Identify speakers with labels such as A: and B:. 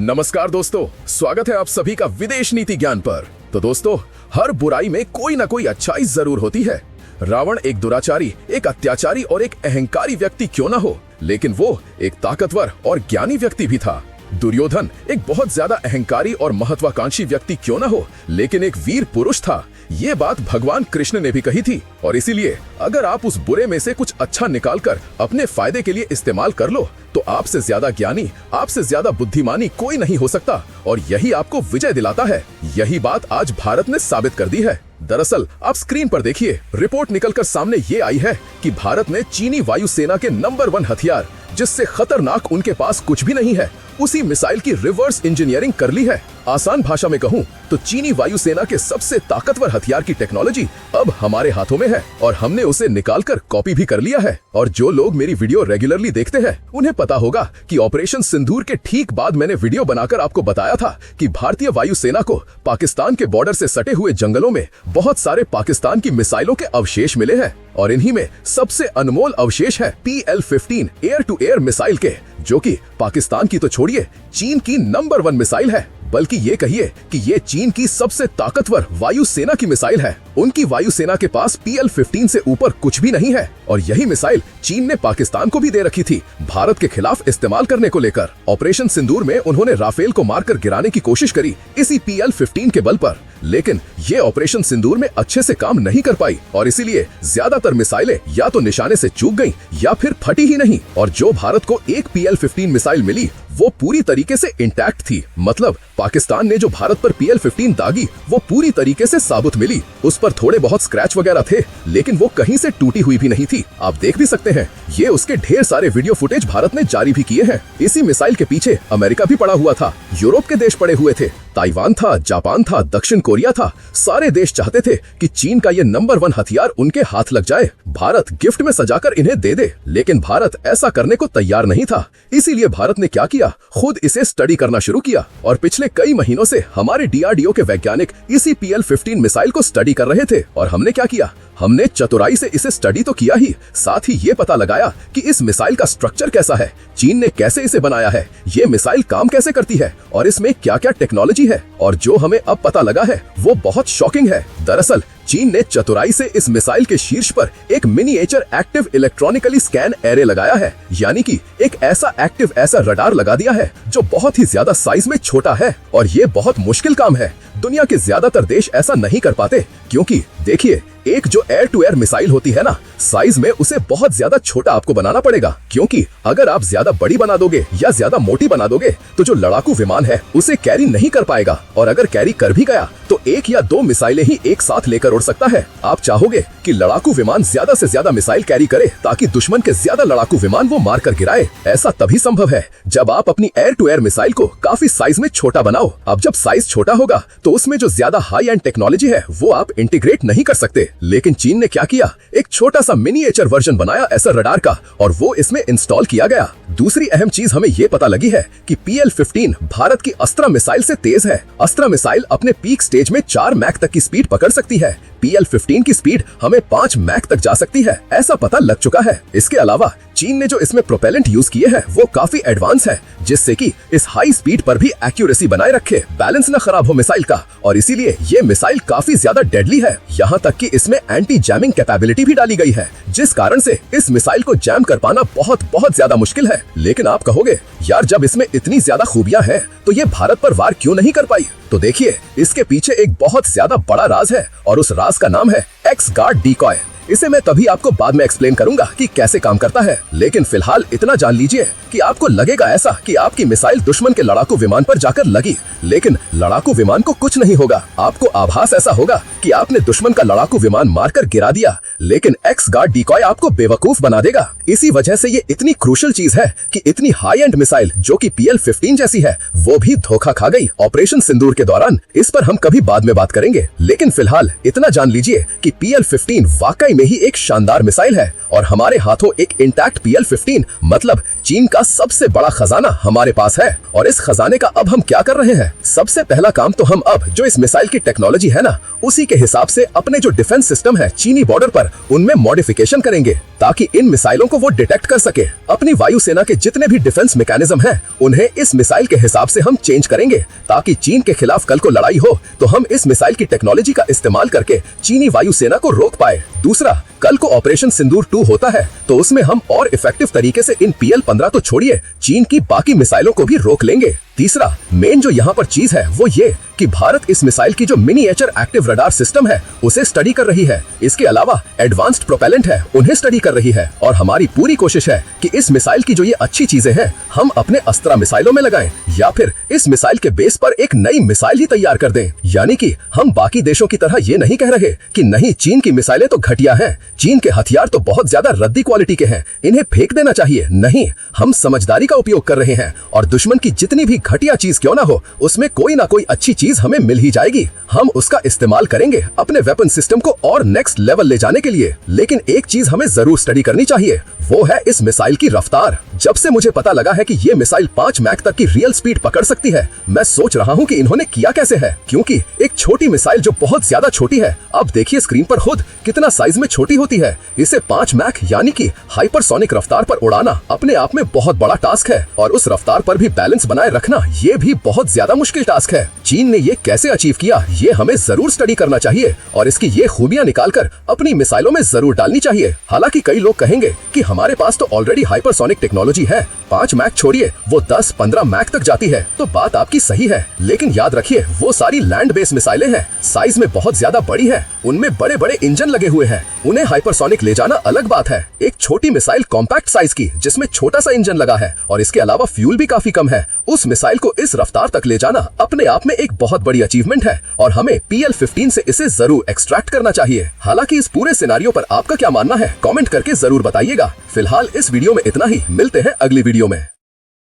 A: नमस्कार दोस्तों, स्वागत है आप सभी का विदेश नीति ज्ञान पर। तो दोस्तों, हर बुराई में कोई ना कोई अच्छाई जरूर होती है। रावण एक दुराचारी, एक अत्याचारी और एक अहंकारी व्यक्ति क्यों ना हो, लेकिन वो एक ताकतवर और ज्ञानी व्यक्ति भी था। दुर्योधन एक बहुत ज्यादा अहंकारी और महत्वाकांक्षी व्यक्ति क्यों ना हो, लेकिन एक वीर पुरुष था। ये बात भगवान कृष्ण ने भी कही थी। और इसीलिए अगर आप उस बुरे में से कुछ अच्छा निकालकर अपने फायदे के लिए इस्तेमाल कर लो, तो आपसे ज्यादा ज्ञानी, आपसे ज्यादा बुद्धिमानी कोई नहीं हो सकता। और यही आपको विजय दिलाता है। यही बात आज भारत ने साबित कर दी है। दरअसल आप स्क्रीन पर देखिए, रिपोर्ट निकलकर सामने ये आई है कि भारत ने चीनी वायुसेना के नंबर 1 हथियार, जिससे खतरनाक उनके पास कुछ भी नहीं है, उसी मिसाइल की रिवर्स इंजीनियरिंग कर ली है। आसान भाषा में कहूं तो चीनी वायुसेना के सबसे ताकतवर हथियार की टेक्नोलॉजी अब हमारे हाथों में है और हमने उसे निकालकर कॉपी भी कर लिया है। और जो लोग मेरी वीडियो रेगुलरली देखते हैं, उन्हें पता होगा कि ऑपरेशन सिंदूर के ठीक बाद मैंने वीडियो बनाकर आपको बताया था कि भारतीय वायुसेना को पाकिस्तान के बॉर्डर से सटे हुए जंगलों में बहुत सारे पाकिस्तान की मिसाइलों के अवशेष मिले हैं। और इन्हीं में सबसे अनमोल अवशेष है PL-15 air to air missile के, जो कि पाकिस्तान की तो छोड़िए, चीन की नंबर 1 मिसाइल है। बल्कि ये कहिए कि ये चीन की सबसे ताकतवर वायुसेना की मिसाइल है। उनकी वायुसेना के पास PL-15 से ऊपर कुछ भी नहीं है। और यही मिसाइल चीन ने पाकिस्तान को भी दे रखी थी, भारत के खिलाफ इस्तेमाल करने को लेकर। ऑपरेशन सिंदूर में उन्होंने राफेल को मारकर गिराने की कोशिश करी इसी PL-15 के बल पर, लेकिन ये ऑपरेशन सिंदूर में अच्छे से काम नहीं कर पाई और इसीलिए ज्यादातर मिसाइलें या तो निशाने से चूक गईं या फिर फटी ही नहीं। और जो भारत को एक PL-15 मिसाइल मिली, वो पूरी तरीके से इंटैक्ट थी। मतलब पाकिस्तान ने जो भारत पर PL-15 दागी, वो पूरी तरीके से साबुत मिली। उस पर थोड़े बहुत स्क्रैच वगैरह थे, लेकिन वो कहीं से टूटी हुई भी नहीं थी। आप देख भी सकते हैं, ये उसके ढेर सारे वीडियो फुटेज भारत ने जारी भी किए हैं। इसी मिसाइल के पीछे अमेरिका भी पड़ा हुआ था, यूरोप के देश पड़े हुए थे, ताइवान था, जापान था, दक्षिण कोरिया था। सारे देश चाहते थे कि चीन का ये नंबर 1 हथियार उनके हाथ लग जाए, भारत गिफ्ट में सजाकर इन्हें दे दे। लेकिन भारत ऐसा करने को तैयार नहीं था। इसीलिए भारत ने क्या किया, खुद इसे स्टडी करना शुरू किया। और पिछले कई महीनों से हमारे DRDO के वैज्ञानिक इसी PL-15 मिसाइल को स्टडी कर रहे थे। और हमने क्या किया, हमने चतुराई से इसे स्टडी तो किया ही, साथ ही ये पता लगाया कि इस मिसाइल का स्ट्रक्चर कैसा है, चीन ने कैसे इसे बनाया है, ये मिसाइल काम कैसे करती है और इसमें क्या क्या टेक्नोलॉजी है। और जो हमें अब पता लगा है वो बहुत शॉकिंग है। दरअसल चीन ने चतुराई से इस मिसाइल के शीर्ष पर एक miniature active electronically scan array लगाया है, यानी कि एक ऐसा एक्टिव रडार लगा दिया है जो बहुत ही ज्यादा साइज में छोटा है। और ये बहुत मुश्किल काम है, दुनिया के ज्यादातर देश ऐसा नहीं कर पाते, क्योंकि देखिए, एक जो एयर टू एयर मिसाइल होती है ना, साइज में उसे बहुत ज्यादा छोटा आपको बनाना पड़ेगा। क्योंकि अगर आप ज्यादा बड़ी बना दोगे या ज्यादा मोटी बना दोगे, तो जो लड़ाकू विमान है उसे कैरी नहीं कर पाएगा। और अगर कैरी कर भी गया तो 1 या 2 मिसाइलें ही एक साथ लेकर उड़ सकता है। आप चाहोगे कि लड़ाकू विमान ज्यादा से ज्यादा मिसाइल कैरी करे ताकि दुश्मन के ज्यादा लड़ाकू विमान वो मार कर गिराए। ऐसा तभी संभव है जब आप अपनी एयर टू एयर मिसाइल को काफी साइज में छोटा बनाओ। अब जब साइज छोटा होगा तो उसमें जो ज्यादा हाई एंड टेक्नोलॉजी है वो आप इंटीग्रेट नहीं कर सकते। लेकिन चीन ने क्या किया, एक छोटा सा मिनिएचर वर्जन बनाया ऐसा रडार का और वो इसमें इंस्टॉल किया गया। दूसरी अहम चीज हमें ये पता लगी है कि PL-15 भारत की अस्त्रा मिसाइल से तेज है। अस्त्रा मिसाइल अपने पीक स्टेज में 4 मैक तक की स्पीड पकड़ सकती है। PL-15 की स्पीड हमें 5 मैक तक जा सकती है, ऐसा पता लग चुका है। इसके अलावा चीन ने जो इसमें प्रोपेलेंट यूज किए हैं वो काफी एडवांस है, जिससे कि इस हाई स्पीड पर भी एक्यूरेसी बनाए रखे, बैलेंस न खराब हो मिसाइल का। और इसीलिए ये मिसाइल काफी ज्यादा डेडली है। यहाँ तक कि इसमें एंटी जैमिंग कैपेबिलिटी भी डाली गई है, जिस कारण से इस मिसाइल को जैम कर पाना बहुत ज्यादा मुश्किल है। लेकिन आप कहोगे, यार जब इसमें इतनी ज्यादा खूबियां हैं तो ये भारत पर वार क्यों नहीं कर पाई? तो देखिए, इसके पीछे एक बहुत ज्यादा बड़ा राज है और उस राज का नाम है X-Guard डिकॉय। इसे मैं तभी आपको बाद में एक्सप्लेन करूंगा कि कैसे काम करता है। लेकिन फिलहाल इतना जान लीजिए कि आपको लगेगा ऐसा कि आपकी मिसाइल दुश्मन के लड़ाकू विमान पर जाकर लगी, लेकिन लड़ाकू विमान को कुछ नहीं होगा। आपको आभास ऐसा होगा कि आपने दुश्मन का लड़ाकू विमान मारकर गिरा दिया, लेकिन X-Guard डिकॉय आपको बेवकूफ बना देगा। इसी वजह से ये इतनी क्रूशियल चीज है कि इतनी हाई एंड मिसाइल जो कि PL-15 जैसी है, वो भी धोखा खा गई ऑपरेशन सिंदूर के दौरान। इस पर हम कभी बाद में बात करेंगे, लेकिन फिलहाल इतना जान लीजिए कि PL-15 वाकई दुबई में ही एक शानदार मिसाइल है और हमारे हाथों एक इंटैक्ट PL-15 मतलब चीन का सबसे बड़ा खजाना हमारे पास है। और इस खजाने का अब हम क्या कर रहे हैं? सबसे पहला काम तो हम अब जो इस मिसाइल की टेक्नोलॉजी है ना, उसी के हिसाब से अपने जो डिफेंस सिस्टम है चीनी बॉर्डर पर, उनमें मॉडिफिकेशन करेंगे ताकि इन मिसाइलों को वो डिटेक्ट कर सके। अपनी वायुसेना के जितने भी डिफेंस मैकेनिज्म हैं, उन्हें इस मिसाइल के हिसाब से हम चेंज करेंगे ताकि चीन के खिलाफ कल को लड़ाई हो तो हम इस मिसाइल की टेक्नोलॉजी का इस्तेमाल करके चीनी वायुसेना को रोक पाए। दूसरा, कल को ऑपरेशन सिंदूर 2 होता है तो उसमें हम और इफेक्टिव तरीके से इन PL-15 तो छोड़िए, चीन की बाकी मिसाइलों को भी रोक लेंगे। तीसरा, मेन जो यहाँ पर चीज है वो ये कि भारत इस मिसाइल की जो मिनिएचर एक्टिव रडार सिस्टम है उसे स्टडी कर रही है। इसके अलावा एडवांस्ड प्रोपेलेंट है, उन्हें स्टडी कर रही है। और हमारी पूरी कोशिश है कि इस मिसाइल की जो ये अच्छी चीजें हैं हम अपने अस्त्रा मिसाइलों में लगाएं या फिर इस मिसाइल के बेस पर एक नई मिसाइल ही तैयार कर दें। यानी कि हम बाकी देशों की तरह ये नहीं कह रहे कि नहीं चीन की मिसाइलें तो घटिया हैं, चीन के हथियार तो बहुत ज्यादा रद्दी क्वालिटी के हैं, इन्हें फेंक देना चाहिए। नहीं, हम समझदारी का उपयोग कर रहे हैं और दुश्मन की जितनी भी घटिया चीज क्यों ना हो, उसमें कोई ना कोई अच्छी चीज हमें मिल ही जाएगी। हम उसका इस्तेमाल करेंगे अपने वेपन सिस्टम को और नेक्स्ट लेवल ले जाने के लिए। लेकिन एक चीज हमें जरूर स्टडी करनी चाहिए, वो है इस मिसाइल की रफ्तार। जब से मुझे पता लगा है कि ये मिसाइल 5 मैक तक की रियल स्पीड पकड़ सकती है, मैं सोच रहा हूँ कि इन्होंने किया कैसे है। क्योंकि एक छोटी मिसाइल जो बहुत ज्यादा छोटी है, अब देखिए स्क्रीन पर खुद कितना साइज में छोटी होती है, इसे 5 मैक यानी कि हाइपरसोनिक रफ्तार पर उड़ाना अपने आप में बहुत बड़ा टास्क है। और उस रफ्तार पर भी बैलेंस बनाए रखना ये भी बहुत ज्यादा मुश्किल टास्क है। चीन ने ये कैसे अचीव किया, ये हमें जरूर स्टडी करना चाहिए और इसकी ये खूबियां निकालकर अपनी मिसाइलों में जरूर डालनी चाहिए। हालांकि कई लोग कहेंगे कि हमारे पास तो ऑलरेडी हाइपरसोनिक टेक्नोलॉजी है, 5 मैक छोड़िए वो 10-15 मैक तक जाती है। तो बात आपकी सही है, लेकिन याद रखिए वो सारी लैंड बेस्ड मिसाइलें हैं, साइज में बहुत ज्यादा बड़ी है, उनमें बड़े बड़े इंजन लगे हुए हैं, उन्हें हाइपरसोनिक ले जाना अलग बात है। एक छोटी मिसाइल कॉम्पैक्ट साइज की जिसमें छोटा सा इंजन लगा है और इसके अलावा फ्यूल भी काफी कम है, उस मिसाइल को इस रफ्तार तक ले जाना अपने आप में एक बहुत बड़ी अचीवमेंट है और हमें PL-15 से इसे जरूर एक्सट्रैक्ट करना चाहिए। हालांकि इस पूरे सिनेरियो पर आपका क्या मानना है, कमेंट करके जरूर बताइएगा। फिलहाल इस वीडियो में इतना ही, मिलते हैं अगली वीडियो में।